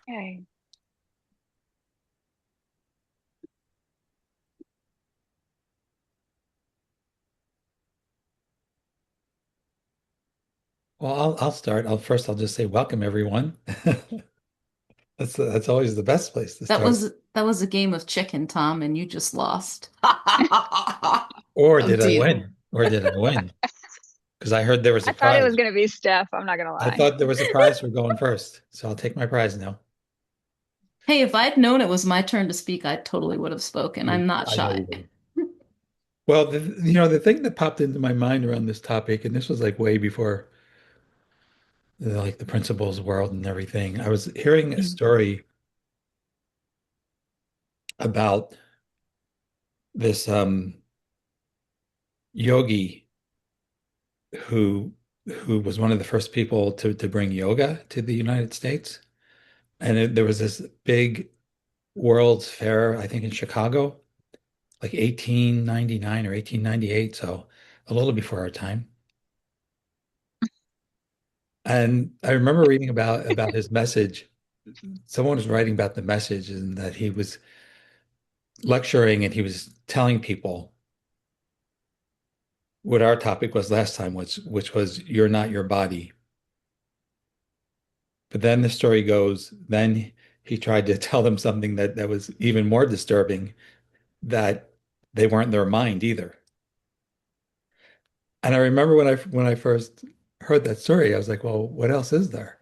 Okay. Well, I'll start. I'll just say welcome everyone. That's always the best place to That start. was that was a game of chicken, Tom, and you just lost. Or Oh did I dear. win? Or did I win? Because I heard there was a I thought it was prize. gonna be Steph. I'm not gonna I lie. thought there was a prize for going first, so I'll take my prize now. Hey, if I'd known it was my turn to speak, I totally would have spoken. I'm not I know shy. you would. Well, the thing that popped into my mind around this topic, and this was like way before like the principles world and everything. I was hearing a story about this yogi who who was one of the first people to bring yoga to the United States. And there was this big World's Fair, I think in Chicago, like 1899 or 1898, so a little before our time. And I remember reading about his message. Someone was writing about the message and that he was lecturing and he was telling people what our topic was last time, which was you're not your body. But then the story goes, then he tried to tell them something that was even more disturbing, that they weren't their mind either. And I remember when I first heard that story, I was like, well, what else is there?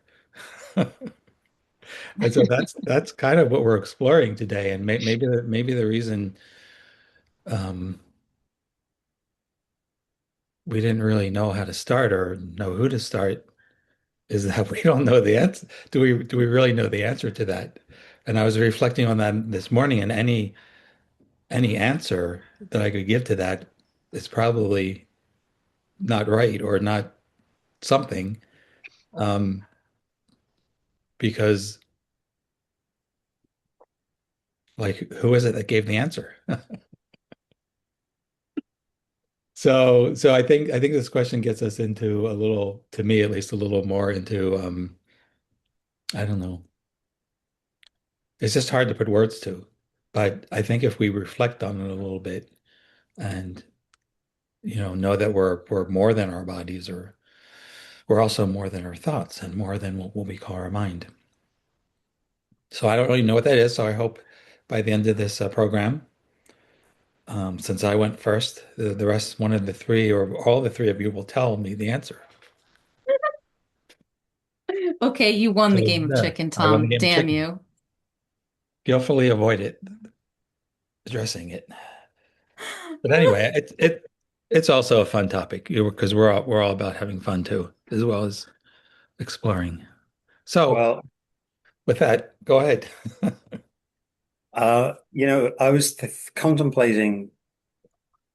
And so that's kind of what we're exploring today. And maybe the reason um, we didn't really know how to start or know who to start is that we don't know the answer. Do we really know the answer to that? And I was reflecting on that this morning, and any answer that I could give to that is probably not right or not something, um, because like who is it that gave the answer? So I think this question gets us into a little, to me at least, a little more into I don't know. It's just hard to put words to, but I think if we reflect on it a little bit and know that we're more than our bodies, or we're also more than our thoughts and more than what we call our mind. So I don't really know what that is. So I hope by the end of this program, since I went first, the rest, one of the three or all the three of you will tell me the answer. Okay, you won the So game of there, chicken, I won the Tom. game of Damn chicken. you. Skillfully avoid it, addressing it. But anyway, it's also a fun topic, because we're all about having fun too, as well as exploring. So Well, with that, go ahead. I was th contemplating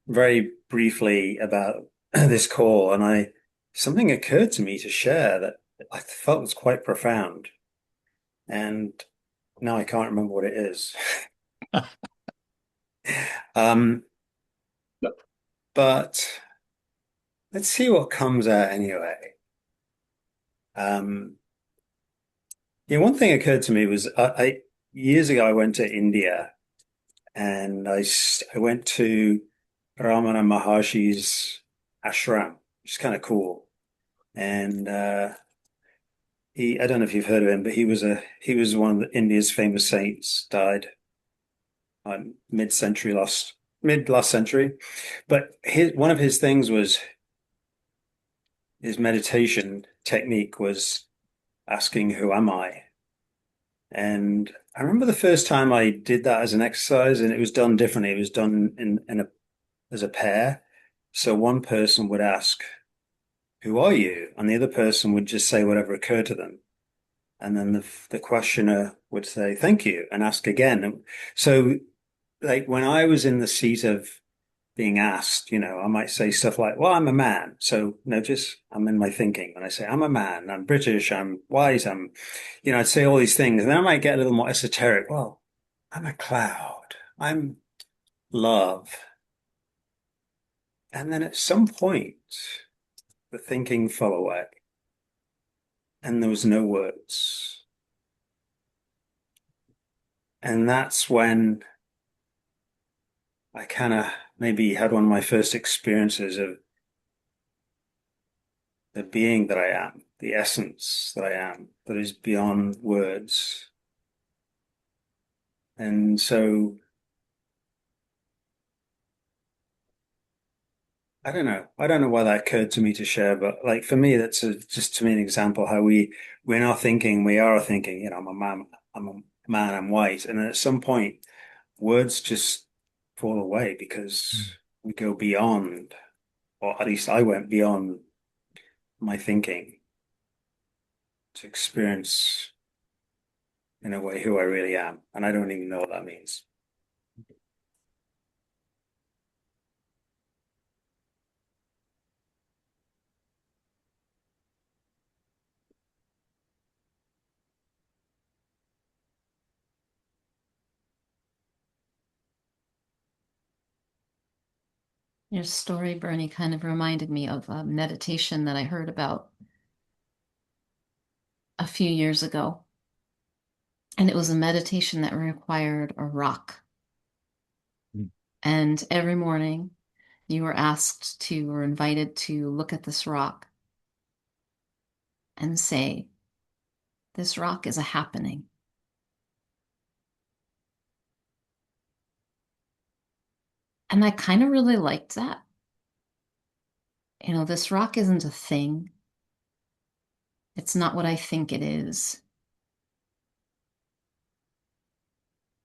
very briefly about this call, and I something occurred to me to share that I felt was quite profound, and now I can't remember what it is. Um, but let's see what comes out anyway. Um, one thing occurred to me was I years ago I went to India and I went to Ramana Maharshi's ashram, which is kind of cool. And I don't know if you've heard of him, but he was one of India's famous saints. Died mid last century. But one of his things was his meditation technique was asking, "Who am I?" And I remember the first time I did that as an exercise, and it was done differently. It was done in a as a pair. So one person would ask, "Who are you?" And the other person would just say whatever occurred to them. And then the questioner would say, "Thank you," and ask again. So, like when I was in the seat of being asked, I might say stuff like, "Well, I'm a man." So notice I'm in my thinking when I say I'm a man, I'm British, I'm white, I'd say all these things. And then I might get a little more esoteric. Well, I'm a cloud, I'm love. And then at some point, the thinking fell away and there was no words. And that's when I kind of maybe had one of my first experiences of the being that I am, the essence that I am, that is beyond words. And so I don't know. I don't know why that occurred to me to share, but like for me, that's just to me an example how we're not thinking, we are thinking. I'm a man, I'm white, and at some point, words just fall away because we go beyond, or at least I went beyond my thinking to experience in a way who I really am, and I don't even know what that means. Your story, Bernie, kind of reminded me of a meditation that I heard about a few years ago. And it was a meditation that required a rock. Mm. And every morning you were asked to or invited to look at this rock and say, this rock is a happening. And I kind of really liked that. This rock isn't a thing. It's not what I think it is.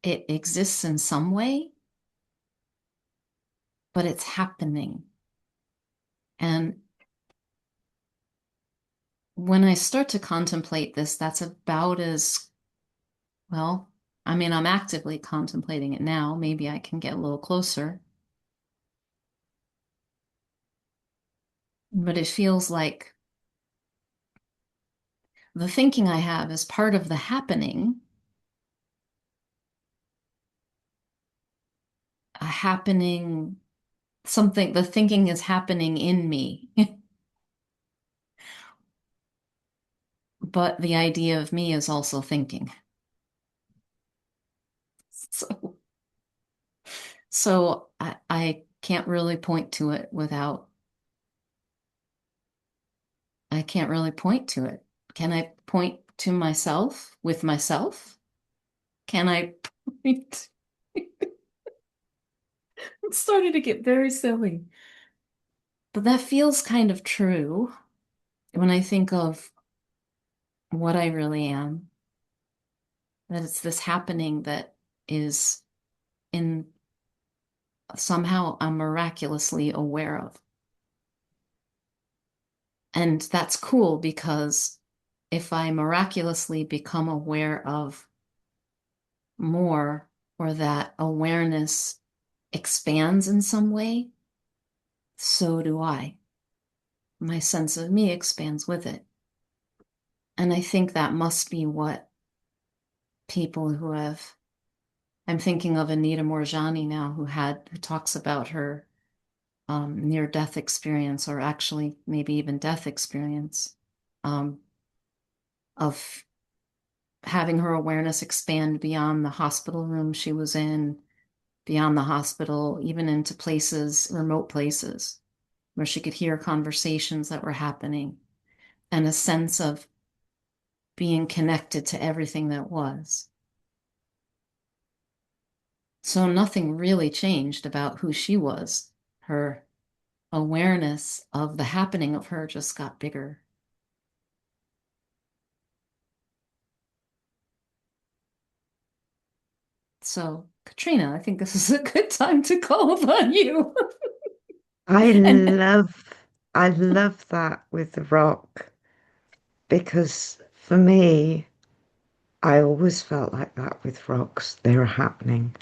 It exists in some way, but it's happening. And when I start to contemplate this, that's about as well. I mean, I'm actively contemplating it now. Maybe I can get a little closer. But it feels like the thinking I have is part of the happening, a happening, something, the thinking is happening in me. But the idea of me is also thinking. So, so I can't really point to it without, I can't really point to it. Can I point to myself with myself? Can I point? It started to get very silly. But that feels kind of true when I think of what I really am, that it's this happening that is in somehow I'm miraculously aware of. And that's cool because if I miraculously become aware of more or that awareness expands in some way, so do I. My sense of me expands with it. And I think that must be what people who have, I'm thinking of Anita Morjani now, who talks about her near-death experience, or actually maybe even death experience, um, of having her awareness expand beyond the hospital room she was in, beyond the hospital, even into places, remote places, where she could hear conversations that were happening and a sense of being connected to everything that was. So nothing really changed about who she was. Her awareness of the happening of her just got bigger. So, Katrina, I think this is a good time to call upon you. I And love I love that with the rock because for me, I always felt like that with rocks. They were happening.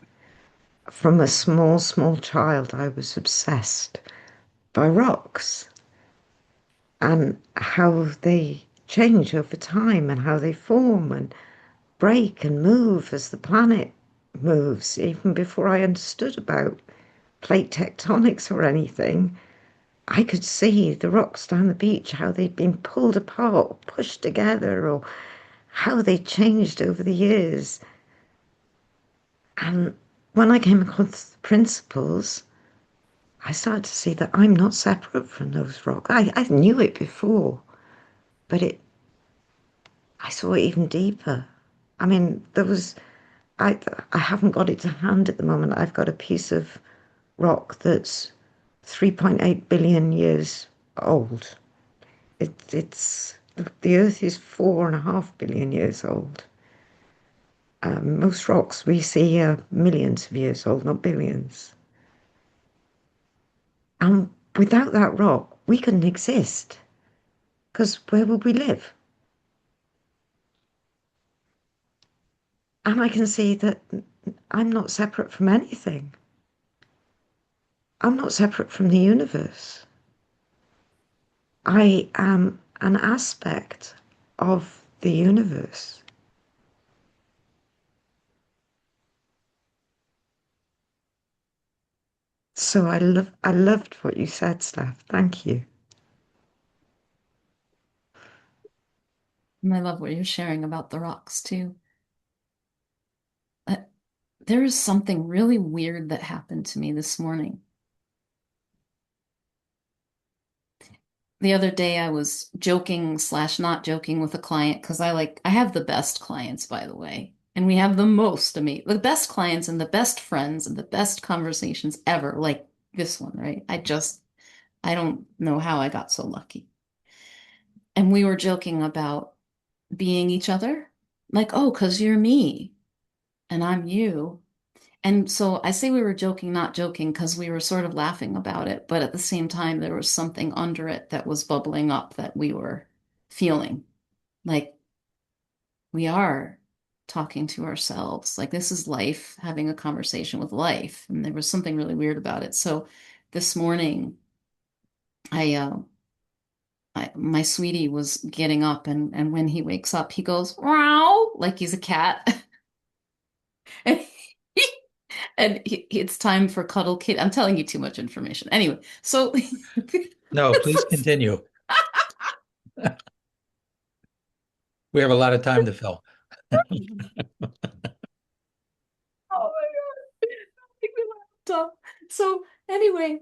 From a small, small child, I was obsessed by rocks and how they change over time and how they form and break and move as the planet moves, even before I understood about plate tectonics or anything. I could see the rocks down the beach, how they'd been pulled apart, or pushed together, or how they changed over the years. And when I came across the principles, I started to see that I'm not separate from those rocks. I knew it before, but I saw it even deeper. I mean, I haven't got it to hand at the moment. I've got a piece of rock that's 3.8 billion years old. It's the Earth is 4.5 billion years old. Most rocks we see are millions of years old, not billions. And without that rock, we couldn't exist. Because where would we live? And I can see that I'm not separate from anything. I'm not separate from the universe. I am an aspect of the universe. So I loved what you said, Steph. Thank you. And I love what you're sharing about the rocks too. Uh, there is something really weird that happened to me this morning. The other day I was joking slash not joking with a client because I have the best clients, by the way. And we have the best clients and the best friends and the best conversations ever, like this one, right? I don't know how I got so lucky. And we were joking about being each other. Like, oh, because you're me and I'm you. And so I say we were joking, not joking, because we were sort of laughing about it. But at the same time, there was something under it that was bubbling up that we were feeling. Like we are talking to ourselves. Like this is life, having a conversation with life. And there was something really weird about it. So this morning, I, uh, my sweetie was getting up, and when he wakes up, he goes, wow, like he's a cat. And it's time for Cuddle Kid. I'm telling you too much information. Anyway, so No, please continue. We have a lot of time to fill. oh my God. Make me laugh. So anyway,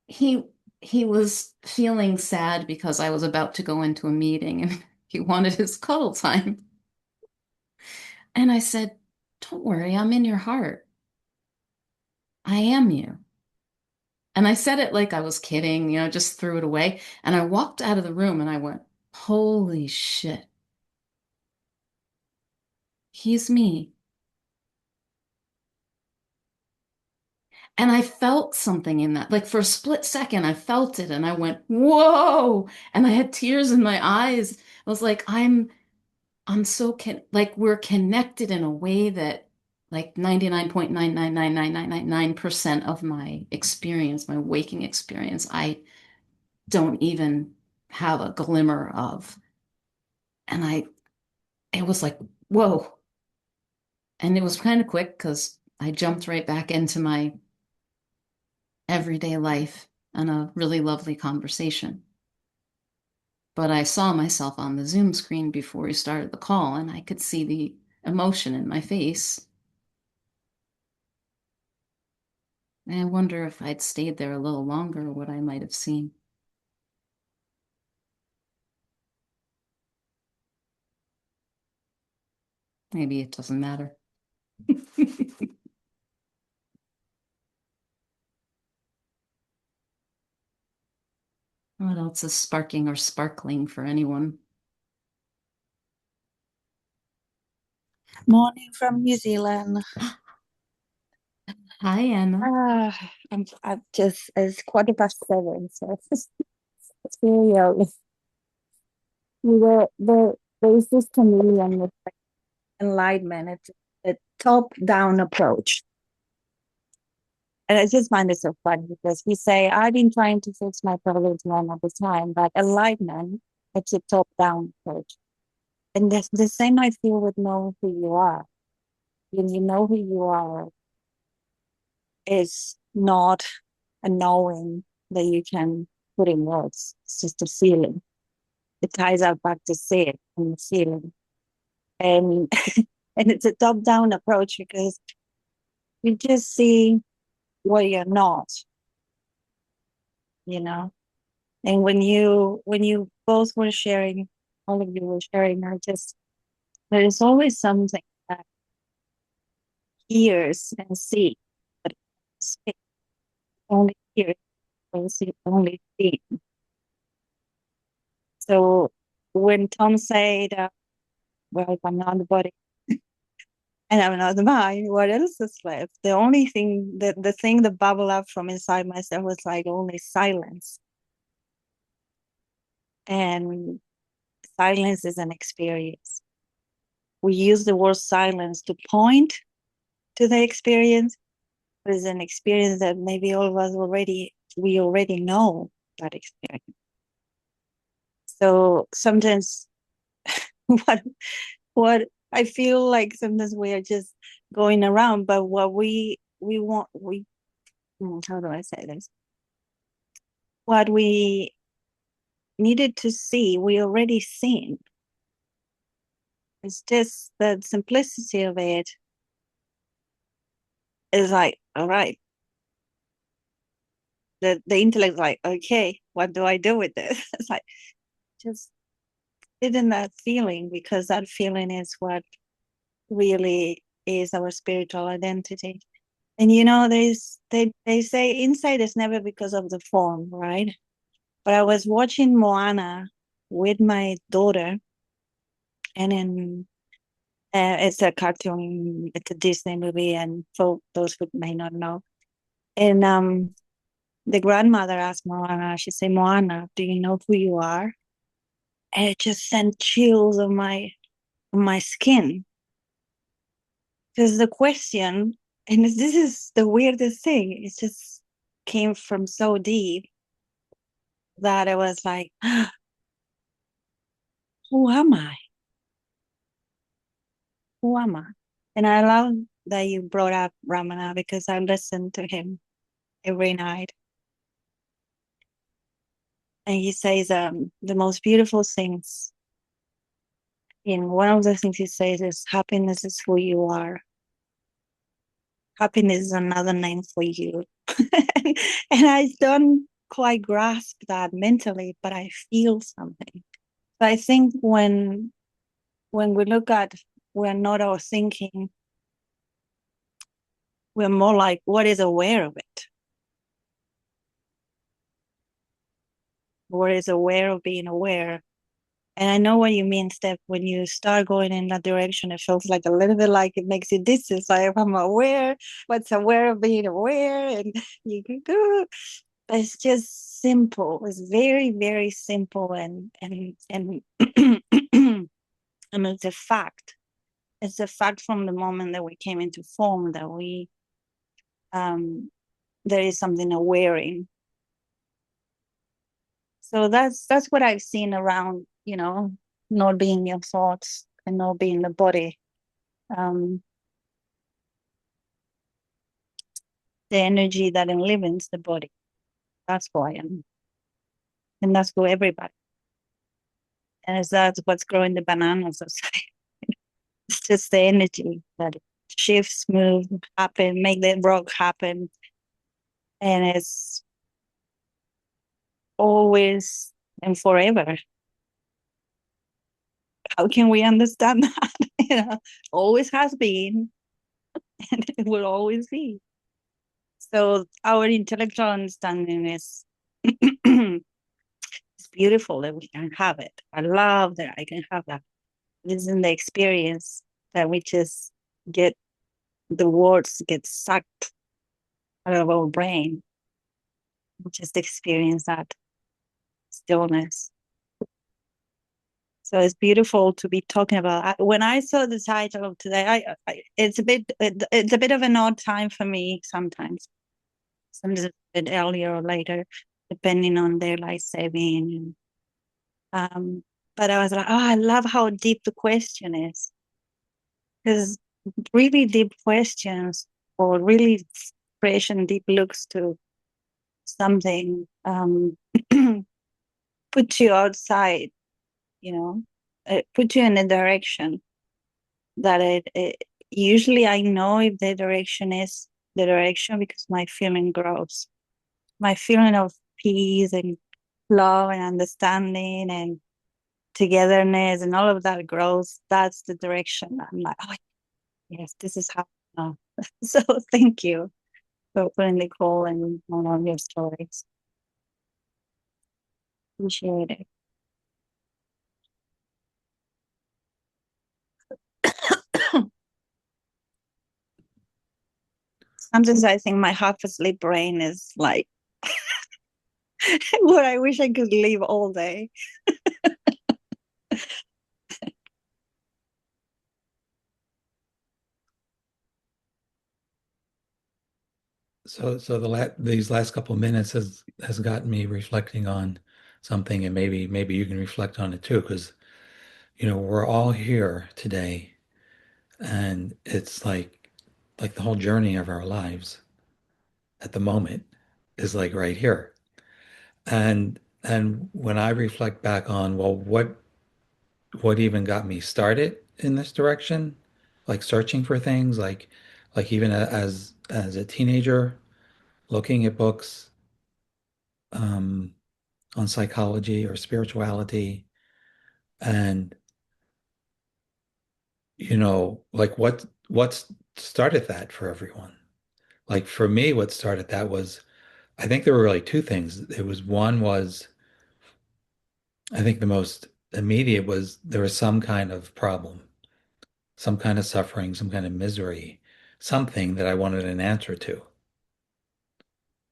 he he was feeling sad because I was about to go into a meeting and he wanted his cuddle time. And I said, don't worry, I'm in your heart. I am you. And I said it like I was kidding, just threw it away. And I walked out of the room and I went, holy shit, he's me. And I felt something in that. Like for a split second, I felt it and I went, whoa. And I had tears in my eyes. I was like, I'm so like we're connected in a way that like 99.9999999% of my experience, my waking experience, I don't even have a glimmer of. And it was like, whoa. And it was kind of quick because I jumped right back into my everyday life and a really lovely conversation. But I saw myself on the Zoom screen before we started the call, and I could see the emotion in my face. And I wonder if I'd stayed there a little longer, what I might have seen. Maybe it doesn't matter. What else is sparking or sparkling for anyone? Morning from New Zealand. Hi, Anna. I'm just, it's 7:15, so it's very early. There's this chameleon with like enlightenment. It's a top-down approach. And I just find it so funny because we say, I've been trying to fix my problems one at a time, but enlightenment, it's a top-down approach. And that's the same I feel with knowing who you are. When you know who you are, is not a knowing that you can put in words. It's just a feeling. It ties out back to see it and the feeling. And And it's a top-down approach because you just see what you're not, you know. And when you both were sharing, all of you were sharing, there is always something that hears and sees, but it only hears and see, only see. So when Tom said, well, if I'm not the body and I'm not the mind, what else is left? The only thing, the thing that bubbled up from inside myself was like only silence. And silence is an experience. We use the word silence to point to the experience, but it's an experience that maybe all of us we already know that experience. So sometimes what what I feel like sometimes we are just going around, but what we want, how do I say this? What we needed to see, we already seen. It's just the simplicity of it is like, all right, the intellect is like, okay, what do I do with this? It's like just sit in that feeling, because that feeling is what really is our spiritual identity. And they say insight is never because of the form, right? But I was watching Moana with my daughter, and it's a cartoon, it's a Disney movie, and for those who may not know, and the grandmother asked Moana, she said, Moana, do you know who you are? And it just sent chills on my skin. Because the question, and this is the weirdest thing, it just came from so deep that I was like, who am I? Who am I? And I love that you brought up Ramana, because I listen to him every night. And he says the most beautiful things. And one of the things he says is, happiness is who you are. Happiness is another name for you. And I don't quite grasp that mentally, but I feel something. So I think when we look at, we're not our thinking, we're more like what is aware of it. What is aware of being aware. And I know what you mean, Steph, when you start going in that direction, it feels like a little bit like it makes you distance. Like, if I'm aware, what's aware of being aware? And you can go. It's just simple. It's very, very simple, and and it's a fact. It's a fact from the moment that we came into form that we there is something awareing. So that's what I've seen around, not being your thoughts and not being the body. The energy that enlivens the body. That's who I am. And that's who everybody. And that's what's growing the bananas outside. It's just the energy that shifts, move, happen, make the rock happen. And it's always and forever. How can we understand that? Always has been, and it will always be. So our intellectual understanding is it's beautiful that we can have it. I love that I can have that. It is in the experience that we just get the words get sucked out of our brain. We just experience that stillness. So it's beautiful to be talking about. When I saw the title of today, it's a bit of an odd time for me sometimes. Sometimes a bit earlier or later, depending on their life saving. But I was like, oh, I love how deep the question is, because really deep questions or really fresh and deep looks to something put you outside, put you in a direction that it usually I know if the direction is the direction because my feeling grows. My feeling of peace and love and understanding and togetherness and all of that grows. That's the direction. I'm like, oh yes, this is how. So thank you for putting the call and all of your stories. Appreciate it. Sometimes I think my half asleep brain is like what I wish I could live all day. So these last couple of minutes has gotten me reflecting on something, and maybe you can reflect on it too, because we're all here today, and it's like the whole journey of our lives at the moment is like right here. And when I reflect back on, well, what even got me started in this direction, like searching for things, like even as a teenager, looking at books um, on psychology or spirituality, and like what started that for everyone. Like for me, what started that was, I think there were really two things. It was one was, I think the most immediate was there was some kind of problem, some kind of suffering, some kind of misery, something that I wanted an answer to.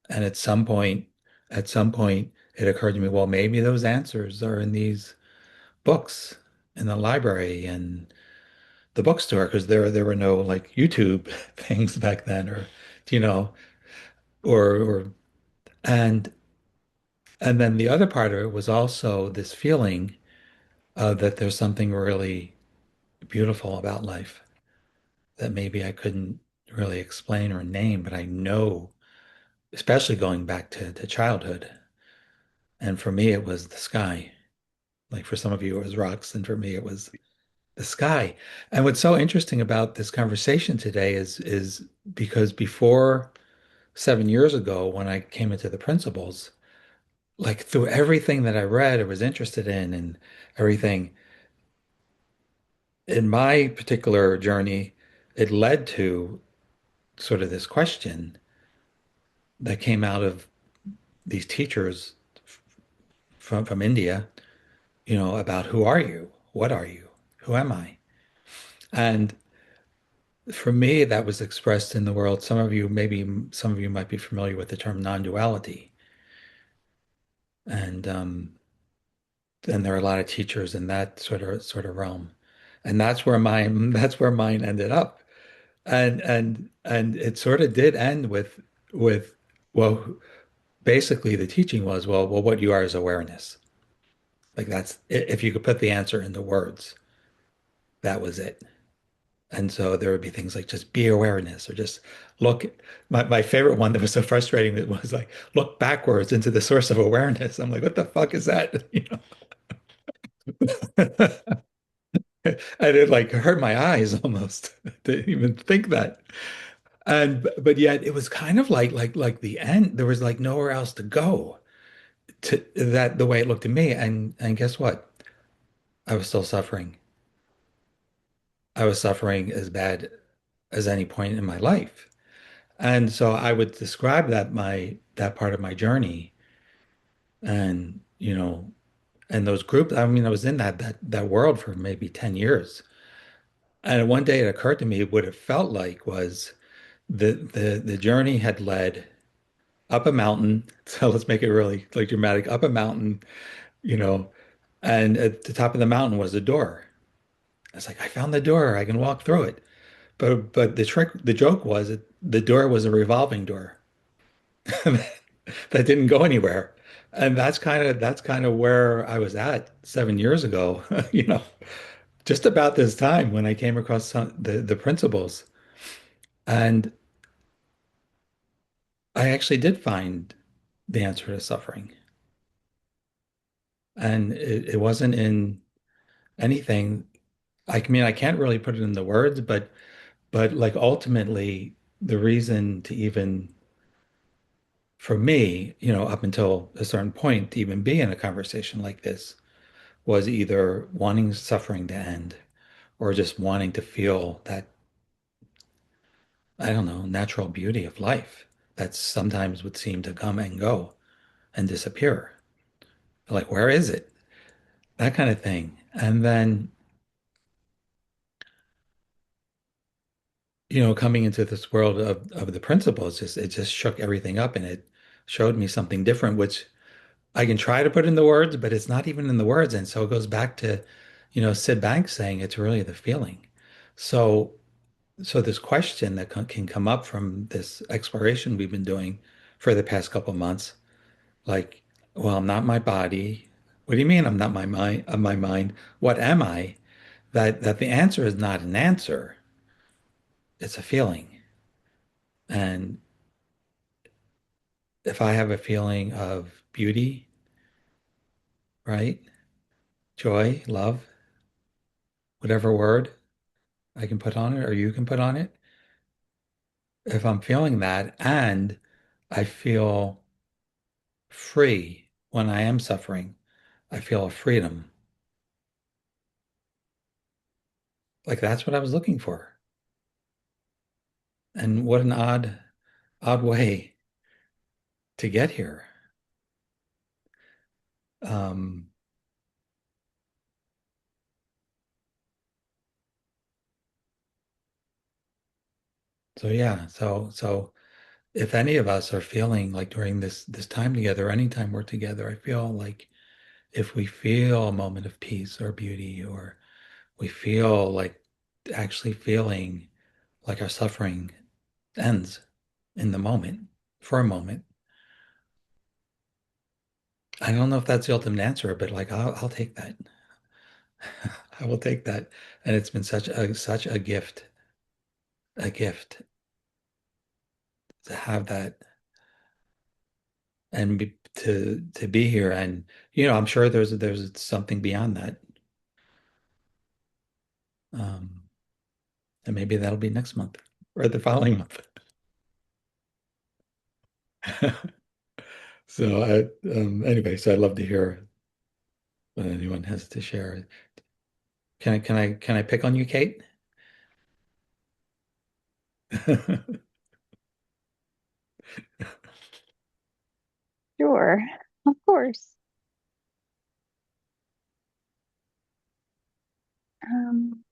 And at some point, it occurred to me, well, maybe those answers are in these books in the library and the bookstore, because there were no like YouTube things back then, or you know, or and and then the other part of it was also this feeling that there's something really beautiful about life that maybe I couldn't really explain or name, but I know, especially going back to childhood. And for me, it was the sky. Like for some of you, it was rocks, and for me, it was the sky. And what's so interesting about this conversation today is because before 7 years ago, when I came into the principles, like through everything that I read or was interested in and everything, in my particular journey, it led to sort of this question that came out of these teachers from India, about who are you? What are you? Who am I? And for me, that was expressed in the world. Maybe some of you might be familiar with the term non-duality. And there are a lot of teachers in that sort of realm. And that's where mine ended up. And it sort of did end with well, basically the teaching was, well, what you are is awareness. Like that's if you could put the answer into words, that was it. And so there would be things like just be awareness or just look. My favorite one that was so frustrating that was like look backwards into the source of awareness. I'm like, what the fuck is that? And it like hurt my eyes almost to even think that. And but yet it was kind of like the end. There was like nowhere else to go to that the way it looked to me. And guess what? I was still suffering. I was suffering as bad as any point in my life. And so I would describe that part of my journey and and those groups. I mean, I was in that world for maybe 10 years. And one day it occurred to me what it felt like was the journey had led up a mountain. So let's make it really like dramatic, up a mountain, you know, and at the top of the mountain was a door. I was like, I found the door, I can walk through it. But the joke was that the door was a revolving door that didn't go anywhere. And that's kind of where I was at 7 years ago, just about this time when I came across the principles. And I actually did find the answer to suffering. And it wasn't in anything I mean, I can't really put it in the words, but like ultimately the reason to even for me, up until a certain point to even be in a conversation like this was either wanting suffering to end or just wanting to feel that, I don't know, natural beauty of life that sometimes would seem to come and go and disappear. Like, where is it? That kind of thing. And then, coming into this world of the principles, it just shook everything up and it showed me something different, which I can try to put in the words, but it's not even in the words. And so it goes back to, Sid Banks saying it's really the feeling. So, so this question that can come up from this exploration we've been doing for the past couple of months, like, well, I'm not my body. What do you mean I'm not my mind, of my mind? What am I? That the answer is not an answer, it's a feeling. And if I have a feeling of beauty, right? Joy, love, whatever word I can put on it or you can put on it, if I'm feeling that and I feel free when I am suffering, I feel a freedom. Like that's what I was looking for. And what an odd way to get here. Um, so yeah, so if any of us are feeling like during this time together, anytime we're together, I feel like if we feel a moment of peace or beauty, or we feel like actually feeling like our suffering ends in the moment, for a moment. I don't know if that's the ultimate answer, but like I'll take that. I will take that. And it's been such a gift to have that and to be here. And I'm sure there's something beyond that. Um, and maybe that'll be next month or the following month. So anyway, so I'd love to hear what anyone has to share. Can I pick on you, Kate? Sure, of course. Um,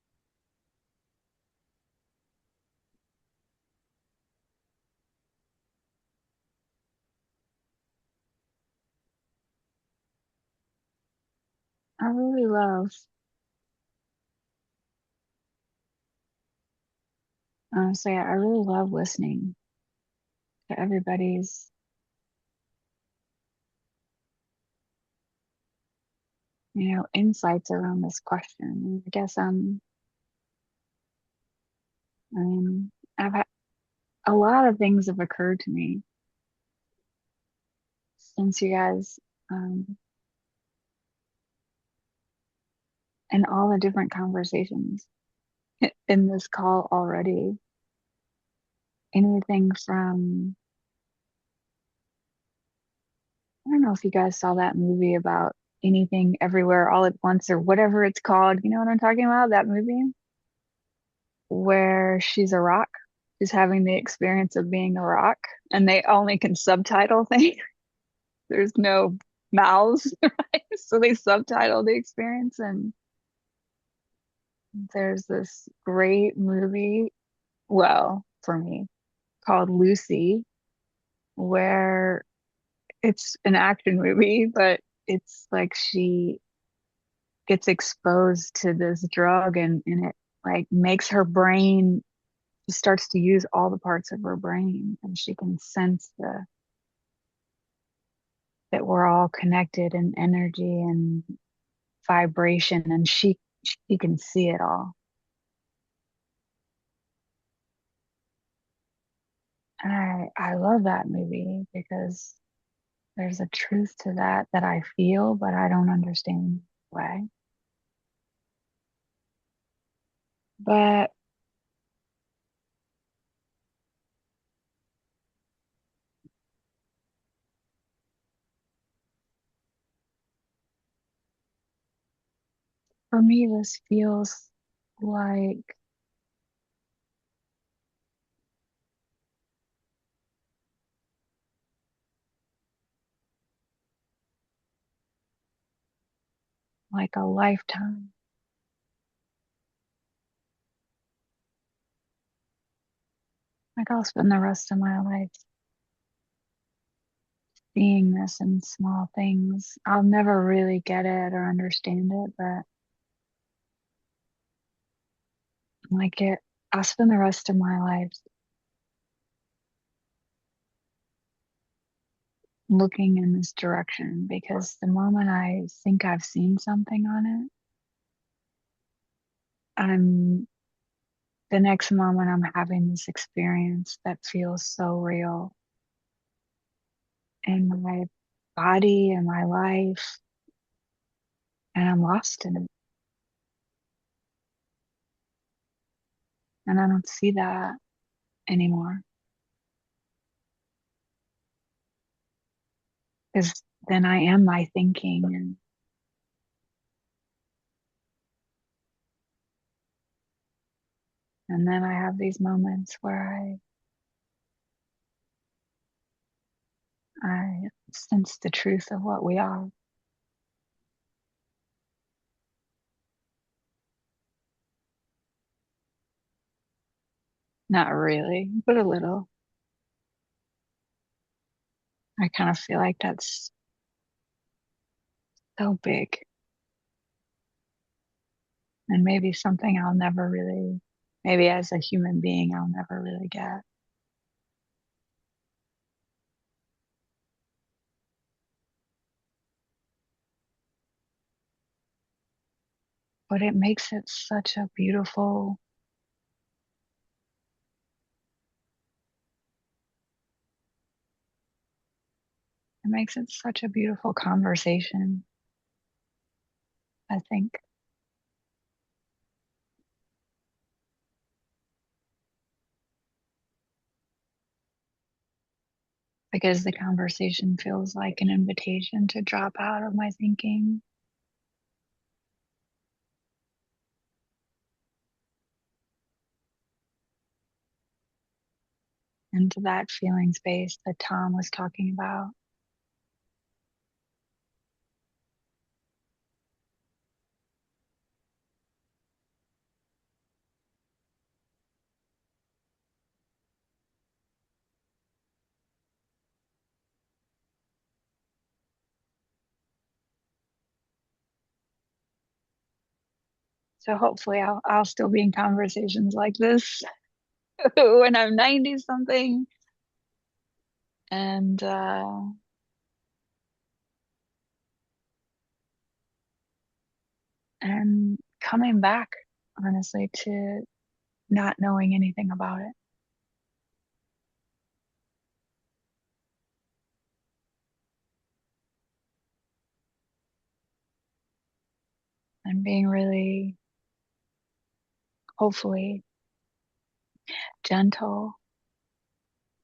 I really love, honestly, I really love listening to everybody's, insights around this question. I guess, I mean, I've had a lot of things have occurred to me since you guys, um, and all the different conversations in this call already. Anything from, I don't know if you guys saw that movie about anything everywhere all at once or whatever it's called. You know what I'm talking about? That movie where she's a rock, she's having the experience of being a rock, and they only can subtitle things. There's no mouths, right? So they subtitle the experience. And there's this great movie, well, for me, called Lucy, where it's an action movie, but it's like she gets exposed to this drug and it like makes her brain, she starts to use all the parts of her brain and she can sense that we're all connected in energy and vibration, and she can see it all. And I love that movie because there's a truth to that I feel, but I don't understand why. But for me, this feels like a lifetime. Like I'll spend the rest of my life seeing this in small things. I'll never really get it or understand it, but like it, I'll spend the rest of my life looking in this direction because the moment I think I've seen something on it, I'm the next moment I'm having this experience that feels so real in my body and my life, and I'm lost in it. And I don't see that anymore because then I am my thinking, and then I have these moments where I sense the truth of what we are. Not really, but a little. I kind of feel like that's so big and maybe something I'll never really, maybe as a human being, I'll never really get. But it makes it such a beautiful, it makes it such a beautiful conversation, I think, because the conversation feels like an invitation to drop out of my thinking into that feeling space that Tom was talking about. So hopefully I'll still be in conversations like this when I'm 90 something. And and coming back, honestly, to not knowing anything about it and being really, hopefully, gentle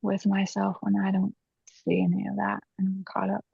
with myself when I don't see any of that and I'm caught up.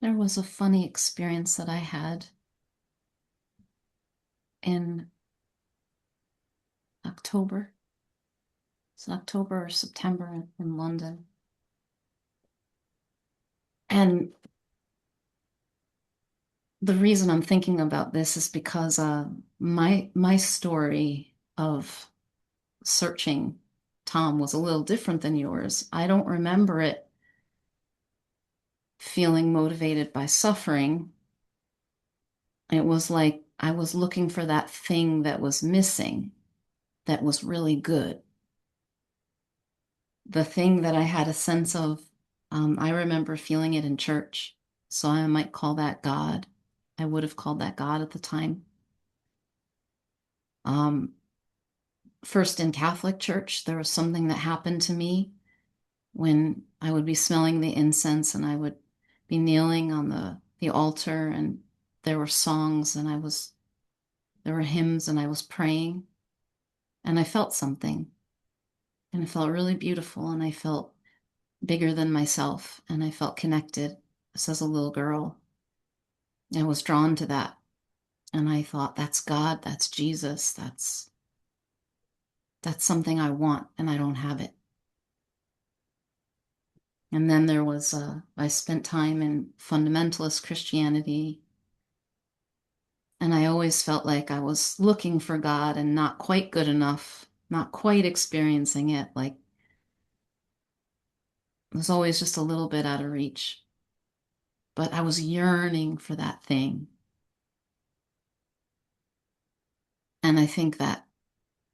There was a funny experience that I had in October. It's October or September in London. And the reason I'm thinking about this is because my story of searching Tom was a little different than yours. I don't remember it feeling motivated by suffering. It was like I was looking for that thing that was missing, that was really good. The thing that I had a sense of, I remember feeling it in church. So I might call that God. I would have called that God at the time. Um, First in Catholic church, there was something that happened to me when I would be smelling the incense and I would be kneeling on the altar, and there were songs and there were hymns and I was praying, and I felt something, and it felt really beautiful, and I felt bigger than myself, and I felt connected. This as a little girl. I was drawn to that. And I thought, that's God, that's Jesus, that's something I want, and I don't have it. And then there was, I spent time in fundamentalist Christianity, and I always felt like I was looking for God and not quite good enough, not quite experiencing it. Like it was always just a little bit out of reach. But I was yearning for that thing. And I think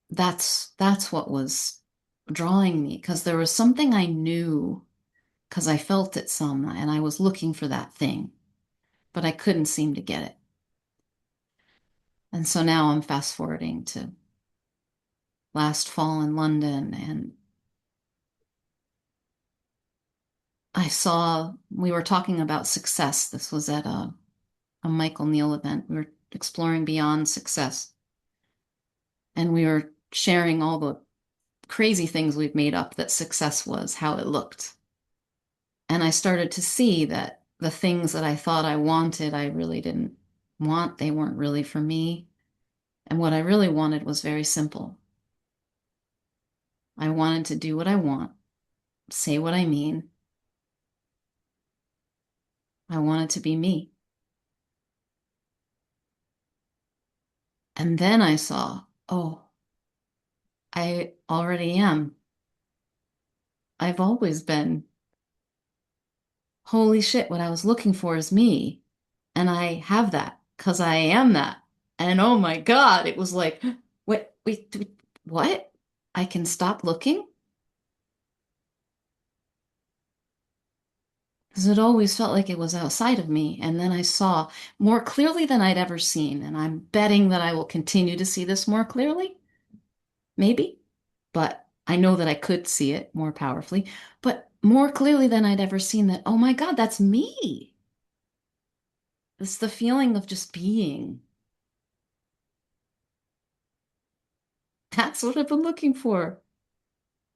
that's what was drawing me, because there was something I knew, because I felt it some, and I was looking for that thing, but I couldn't seem to get it. And so now I'm fast forwarding to last fall in London, and we were talking about success. This was at a Michael Neal event. We were exploring beyond success, and we were sharing all the crazy things we've made up that success was, how it looked. And I started to see that the things that I thought I wanted, I really didn't want. They weren't really for me. And what I really wanted was very simple. I wanted to do what I want, say what I mean. I wanted to be me. And then I saw, oh, I already am. I've always been. Holy shit, what I was looking for is me. And I have that because I am that. And oh my God, it was like, wait, what? I can stop looking? Because it always felt like it was outside of me. And then I saw more clearly than I'd ever seen. And I'm betting that I will continue to see this more clearly, maybe. But I know that I could see it more powerfully, but more clearly than I'd ever seen that, oh my God, that's me. It's the feeling of just being. That's what I've been looking for.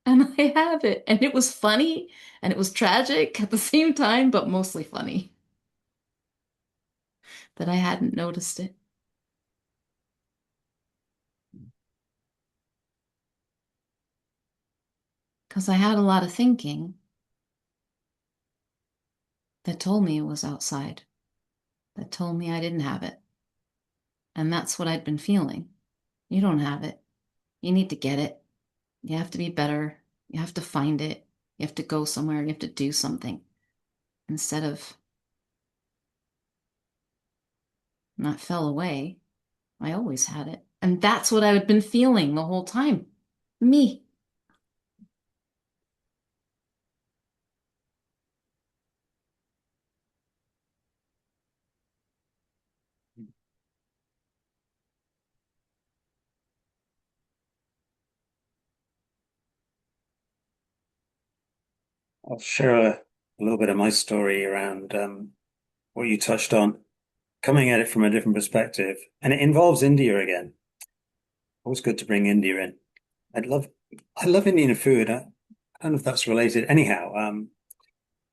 And I have it. And it was funny and it was tragic at the same time, but mostly funny that I hadn't noticed it. Because I had a lot of thinking that told me it was outside, that told me I didn't have it. And that's what I'd been feeling. You don't have it. You need to get it. You have to be better. You have to find it. You have to go somewhere. You have to do something instead of not fell away. I always had it. And that's what I had been feeling the whole time. Me. I'll share a little bit of my story around what you touched on, coming at it from a different perspective, and it involves India again. Always good to bring India in. I'd love, I love Indian food. I don't know if that's related. Anyhow,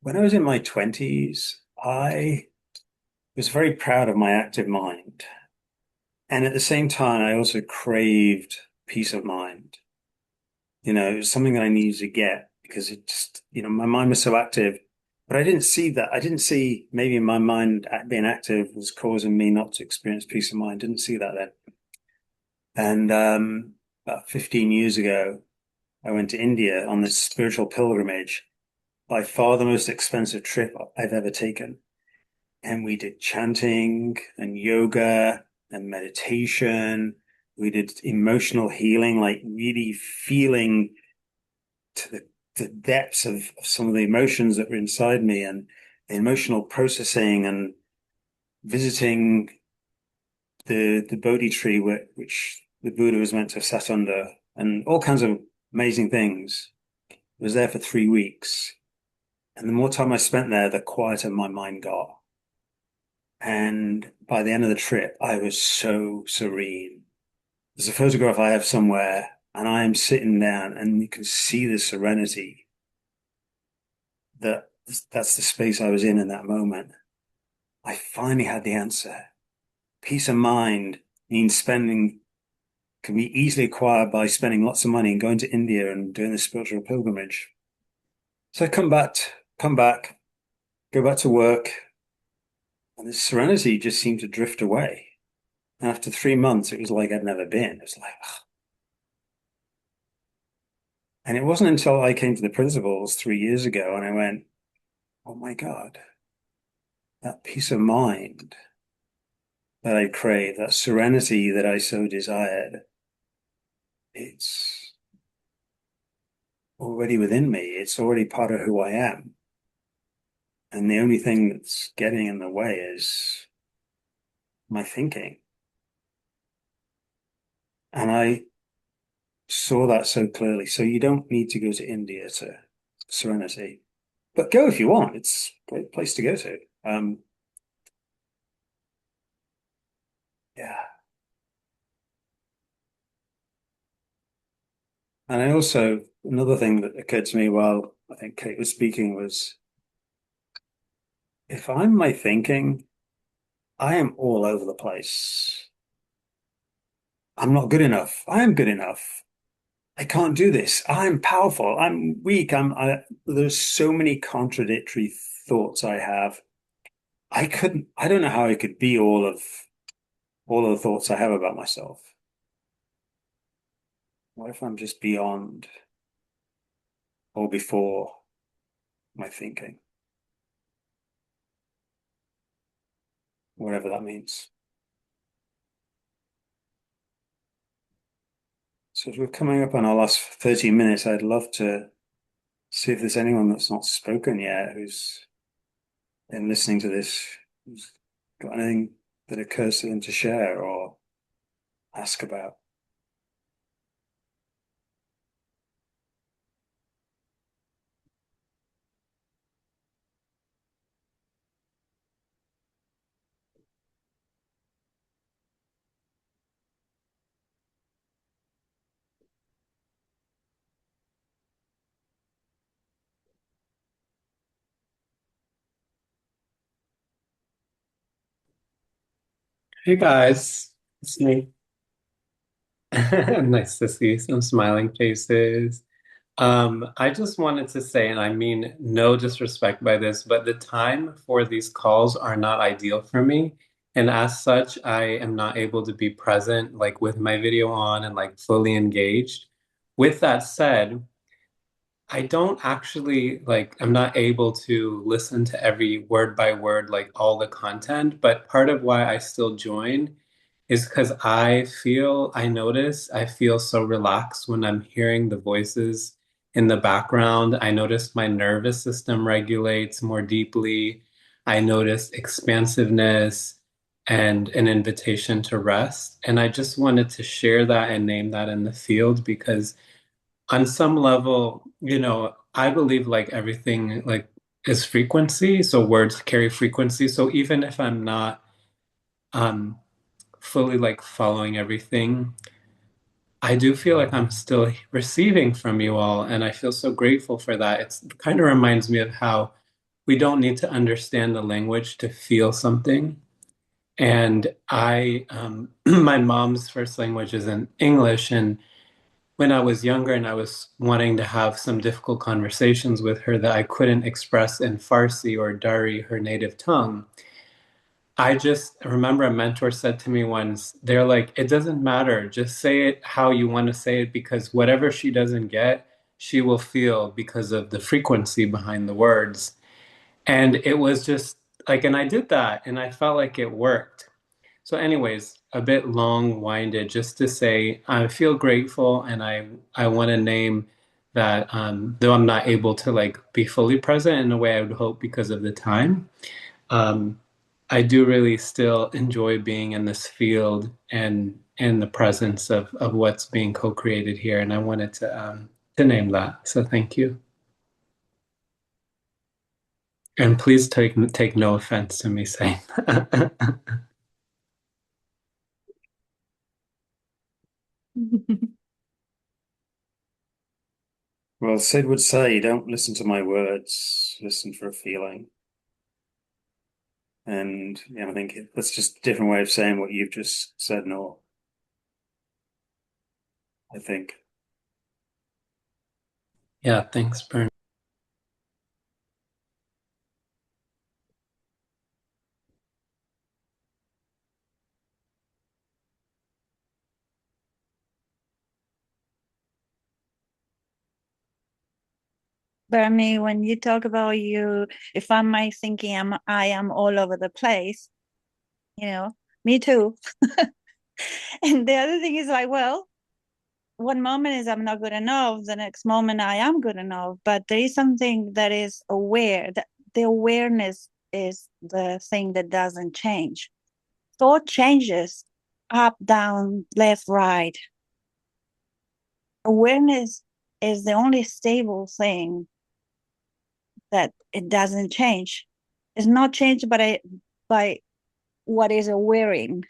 when I was in my 20s, I was very proud of my active mind. And at the same time, I also craved peace of mind. It was something that I needed to get because it just, my mind was so active. But I didn't see that. I didn't see maybe my mind being active was causing me not to experience peace of mind. Didn't see that then. And about 15 years ago, I went to India on this spiritual pilgrimage, by far the most expensive trip I've ever taken. And we did chanting and yoga and meditation. We did emotional healing, like really feeling to the depths of some of the emotions that were inside me, and the emotional processing, and visiting the Bodhi tree which the Buddha was meant to have sat under, and all kinds of amazing things. I was there for 3 weeks. And the more time I spent there, the quieter my mind got. And by the end of the trip, I was so serene. There's a photograph I have somewhere, and I am sitting down, and you can see the serenity. That that's the space I was in that moment. I finally had the answer. Peace of mind means spending can be easily acquired by spending lots of money and going to India and doing the spiritual pilgrimage. So I come back, go back to work, and this serenity just seemed to drift away. And after 3 months, it was like I'd never been. It was like, ugh. And it wasn't until I came to the principles 3 years ago and I went, oh my God, that peace of mind that I crave, that serenity that I so desired, it's already within me. It's already part of who I am. And the only thing that's getting in the way is my thinking. And I saw that so clearly. So you don't need to go to India to serenity, but go if you want. It's a great place to go to. Yeah. And I also, another thing that occurred to me while I think Kate was speaking was, if I'm my thinking, I am all over the place. I'm not good enough. I am good enough. I can't do this. I'm powerful. I'm weak. There's so many contradictory thoughts I have. I don't know how I could be all of the thoughts I have about myself. What if I'm just beyond or before my thinking? Whatever that means. So as we're coming up on our last 30 minutes, I'd love to see if there's anyone that's not spoken yet who's been listening to this, who's got anything that occurs to them to share or ask about. Hey guys, it's me. Nice to see some smiling faces. I just wanted to say, and I mean no disrespect by this, but the time for these calls are not ideal for me. And as such, I am not able to be present, like with my video on and like fully engaged. With that said, I don't actually like, I'm not able to listen to every word by word, like all the content, but part of why I still join is because I feel so relaxed when I'm hearing the voices in the background. I notice my nervous system regulates more deeply. I notice expansiveness and an invitation to rest. And I just wanted to share that and name that in the field because on some level, I believe like everything like is frequency. So words carry frequency. So even if I'm not um fully like following everything, I do feel like I'm still receiving from you all, and I feel so grateful for that. It kind of reminds me of how we don't need to understand the language to feel something. And my mom's first language is in English, and when I was younger and I was wanting to have some difficult conversations with her that I couldn't express in Farsi or Dari, her native tongue. I just remember a mentor said to me once, they're like, it doesn't matter. Just say it how you want to say it because whatever she doesn't get, she will feel because of the frequency behind the words. And it was just like, and I did that and I felt like it worked. So, anyways, a bit long-winded, just to say I feel grateful and I want to name that though I'm not able to like be fully present in the way I would hope because of the time, um, I do really still enjoy being in this field and in the presence of what's being co-created here. And I wanted to name that. So thank you. And please take no offense to me saying that. Well, Sid would say, don't listen to my words, listen for a feeling. And I think that's just a different way of saying what you've just said, Noel, I think. Yeah, thanks, Bern. Bernie, when you talk about you, if I'm my thinking I am all over the place, me too. And the other thing is like, well, one moment is I'm not good enough, the next moment I am good enough. But there is something that is aware, that the awareness is the thing that doesn't change. Thought changes up, down, left, right. Awareness is the only stable thing that it doesn't change. It's not changed by what is awareing.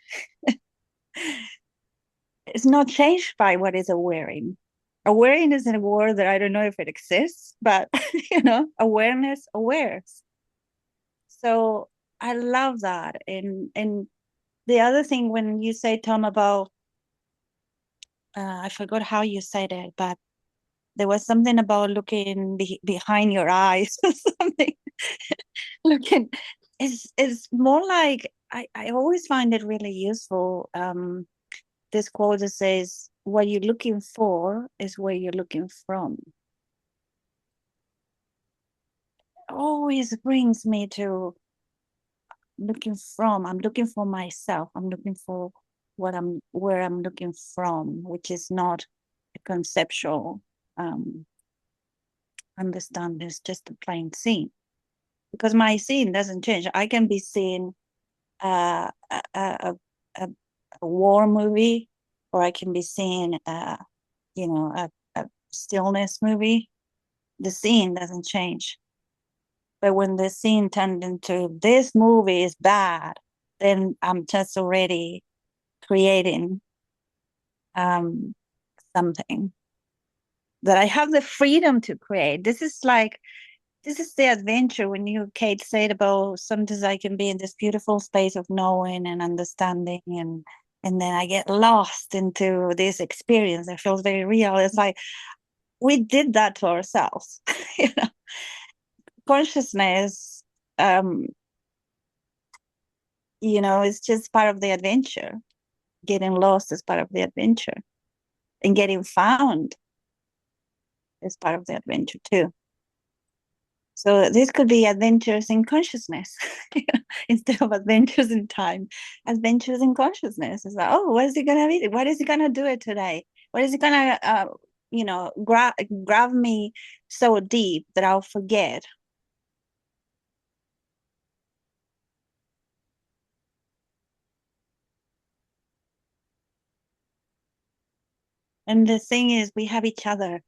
It's not changed by what is awareing. Awareing is a word that I don't know if it exists, but awareness awares. So I love that. And the other thing when you say, Tom, about I forgot how you said it, but there was something about looking behind your eyes or something. Looking is more like I always find it really useful. This quote that says, what you're looking for is where you're looking from. Always brings me to looking from. I'm looking for myself. I'm looking for where I'm looking from, which is not a conceptual understanding. It's just a plain scene. Because my scene doesn't change. I can be seeing a, a, a, a war movie, or I can be seeing a stillness movie. The scene doesn't change. But when the scene turned into this movie is bad, then I'm just already creating something that I have the freedom to create. This is the adventure when Kate, said about sometimes I can be in this beautiful space of knowing and understanding, and then I get lost into this experience that feels very real. It's like we did that to ourselves. Consciousness, it's just part of the adventure. Getting lost is part of the adventure, and getting found is part of the adventure too. So this could be adventures in consciousness instead of adventures in time. Adventures in consciousness is like, oh, what is he gonna be? What is he gonna do it today? What is he gonna, grab me so deep that I'll forget? And the thing is, we have each other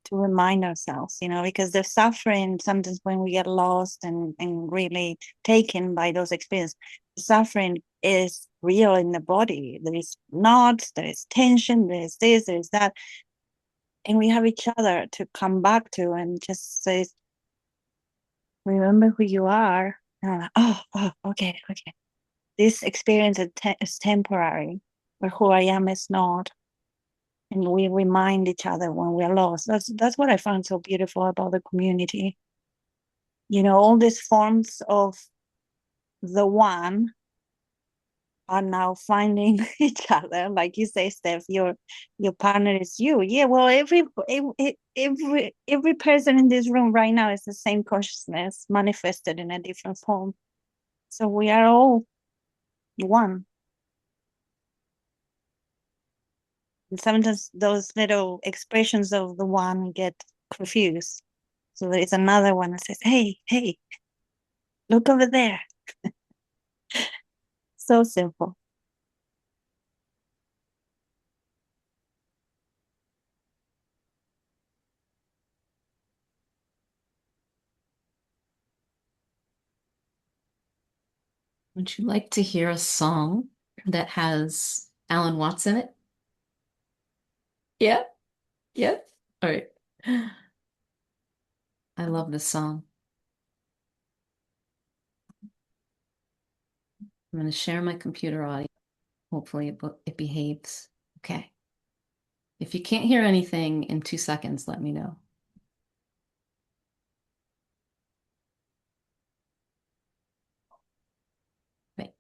to remind ourselves, because the suffering, sometimes when we get lost and really taken by those experiences, the suffering is real in the body. There is knots, there is tension, there is this, there is that. And we have each other to come back to and just say, remember who you are. Oh, okay. This experience is temporary, but who I am is not. and we remind each other when we're lost. That's what I found so beautiful about the community. All these forms of the one are now finding each other. Like you say, Steph, your partner is you. Yeah, well, every person in this room right now is the same consciousness manifested in a different form. So we are all one. And sometimes those little expressions of the one get confused. So there is another one that says, hey, look over there. So simple. Would you like to hear a song that has Alan Watts in it? Yeah, yeah. All right. I love this song. I'm going to share my computer audio. Hopefully it behaves. Okay. If you can't hear anything in 2 seconds, let me know. Wait.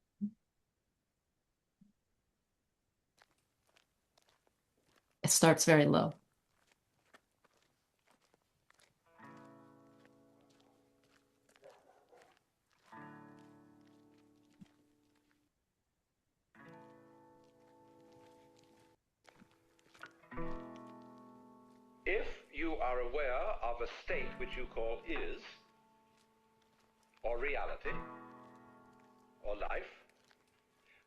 It starts very low. If you are aware of a state which you call is, or reality, or life,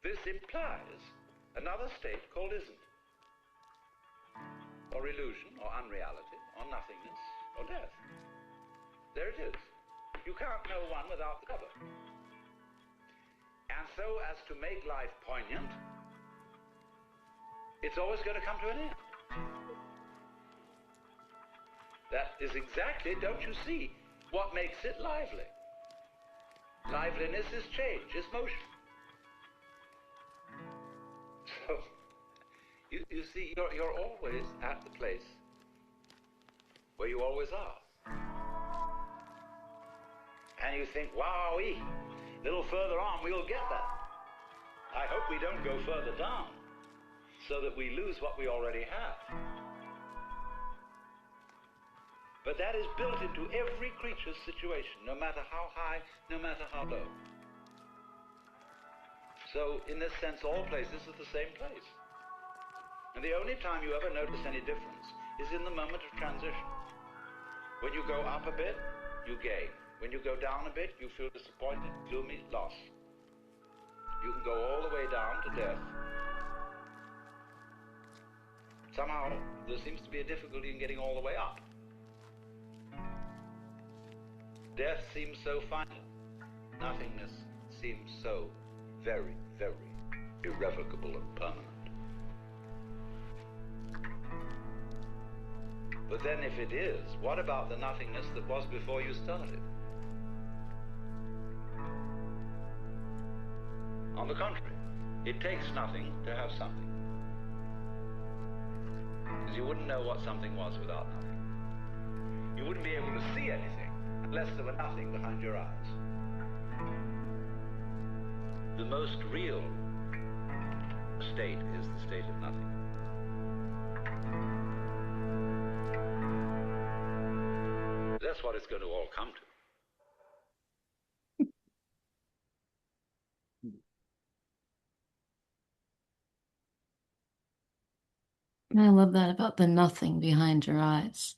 this implies another state called isn't, or illusion, or unreality, or nothingness, or death. There it is. You can't know one without the other. And so as to make life poignant, it's always going to come to an end. That is exactly, don't you see, what makes it lively. Liveliness is change, is motion. So, you see, you're always at the place where you always are. And you think, wowee, a little further on we'll get that. I hope we don't go further down so that we lose what we already have. But that is built into every creature's situation, no matter how high, no matter how low. So, in this sense, all places are the same place. And the only time you ever notice any difference is in the moment of transition. When you go up a bit, you gain. When you go down a bit, you feel disappointed, gloomy, lost. You can go all the way down to death. Somehow, there seems to be a difficulty in getting all the way up. Death seems so final. Nothingness seems so very, very irrevocable and permanent. But then if it is, what about the nothingness that was before you started? On the contrary, it takes nothing to have something. Because you wouldn't know what something was without nothing. You wouldn't be able to see anything unless there were nothing behind your eyes. The most real state is the state of nothing. That's what it's going to all come to. I love that about the nothing behind your eyes.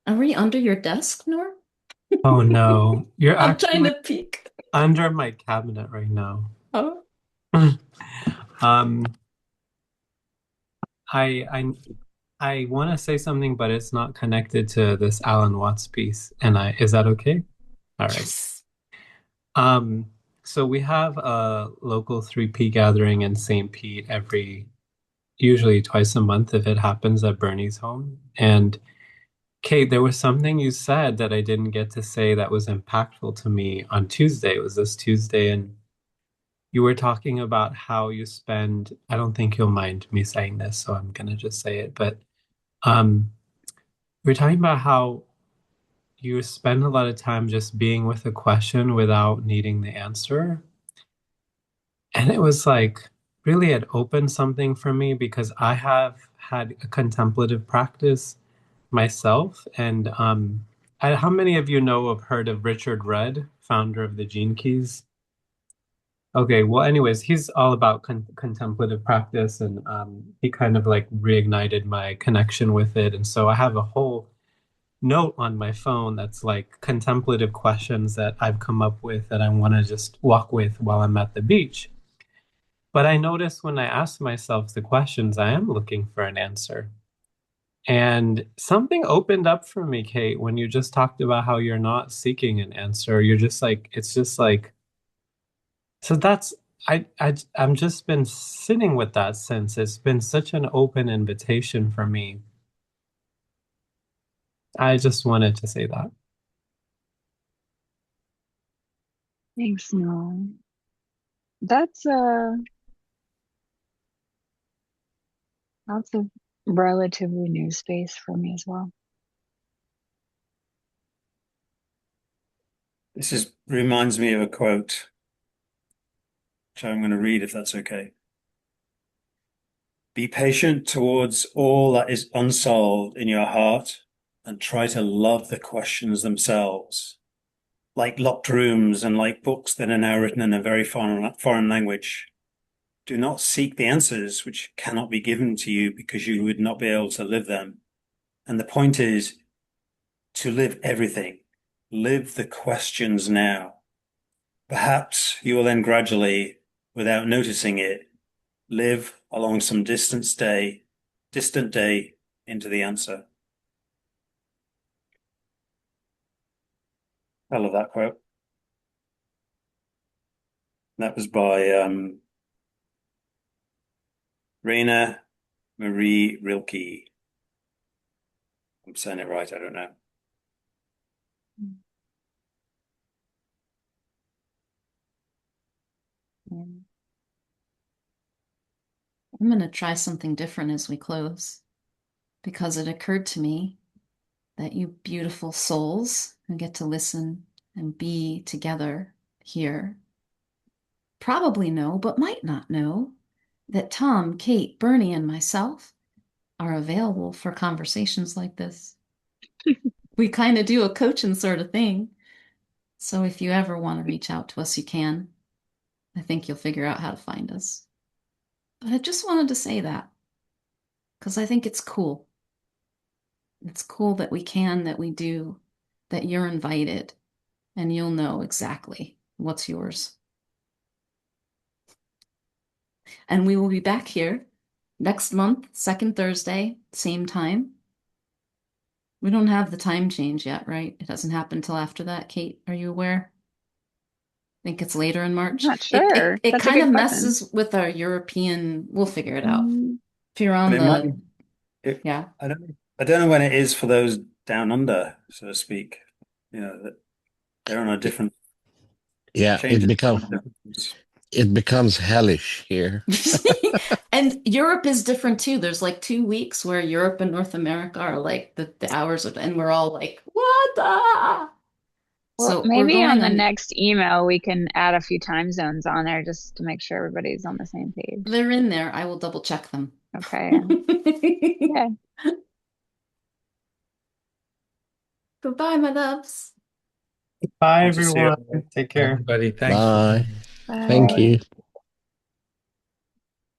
Are we under your desk, Nor? Oh no, you're I'm trying actually to peek. under my cabinet right now. Oh. Um, I I want to say something, but it's not connected to this Alan Watts piece. And is that okay? All right. Yes. Um, so we have a local 3P gathering in St. Pete usually twice a month if it happens at Bernie's home. And Kate, there was something you said that I didn't get to say that was impactful to me on Tuesday. It was this Tuesday, and you were talking about how you spend, I don't think you'll mind me saying this, so I'm gonna just say it, but um, we were talking about how you spend a lot of time just being with a question without needing the answer. And it was like really it opened something for me because I have had a contemplative practice myself. And how many of you know have heard of Richard Rudd, founder of the Gene Keys? Okay, well, anyways, he's all about contemplative practice, and he kind of like reignited my connection with it. And so I have a whole note on my phone that's like contemplative questions that I've come up with that I want to just walk with while I'm at the beach. But I notice when I ask myself the questions, I am looking for an answer. And something opened up for me, Kate, when you just talked about how you're not seeking an answer. You're just like, it's just like, so that's, I'm just been sitting with that since. It's been such an open invitation for me. I just wanted to say that. Thanks, no. That's a relatively new space for me as well. Reminds me of a quote, which I'm going to read if that's okay. Be patient towards all that is unsolved in your heart and try to love the questions themselves. Like locked rooms and like books that are now written in a very foreign language. Do not seek the answers which cannot be given to you because you would not be able to live them. And the point is to live everything. Live the questions now. Perhaps you will then gradually, without noticing it, live along some distant day into the answer. I love that quote. That was by Raina Marie Rilke. I'm saying it right, I don't know. I'm going to try something different as we close because it occurred to me that you beautiful souls who get to listen and be together here probably know, but might not know, that Tom, Kate, Bernie, and myself are available for conversations like this. We kind of do a coaching sort of thing. So if you ever want to reach out to us, you can. I think you'll figure out how to find us. But I just wanted to say that because I think it's cool. It's cool that we can, that we do, that you're invited, and you'll know exactly what's yours. And we will be back here next month, second Thursday, same time. We don't have the time change yet, right? It doesn't happen until after that. Kate, are you aware? I think it's later in March. Not sure. It That's a kind good of question. messes with our European, we'll figure it out. Mm, If you're But on it might yeah. I don't know when it is for those down under, so to speak. You know, that they're on a different Yeah, change. it becomes hellish here. And Europe is different too. There's like 2 weeks where Europe and North America are like the hours of, and we're all like, what the? well, So we're maybe on going the on, next email we can add a few time zones on there just to make sure everybody's on the same page. they're in there. I will double check them. Okay. Yeah. Goodbye, my loves. Bye, Good to see you. everyone. Take care. Everybody, thanks. Bye. Bye. Thank you.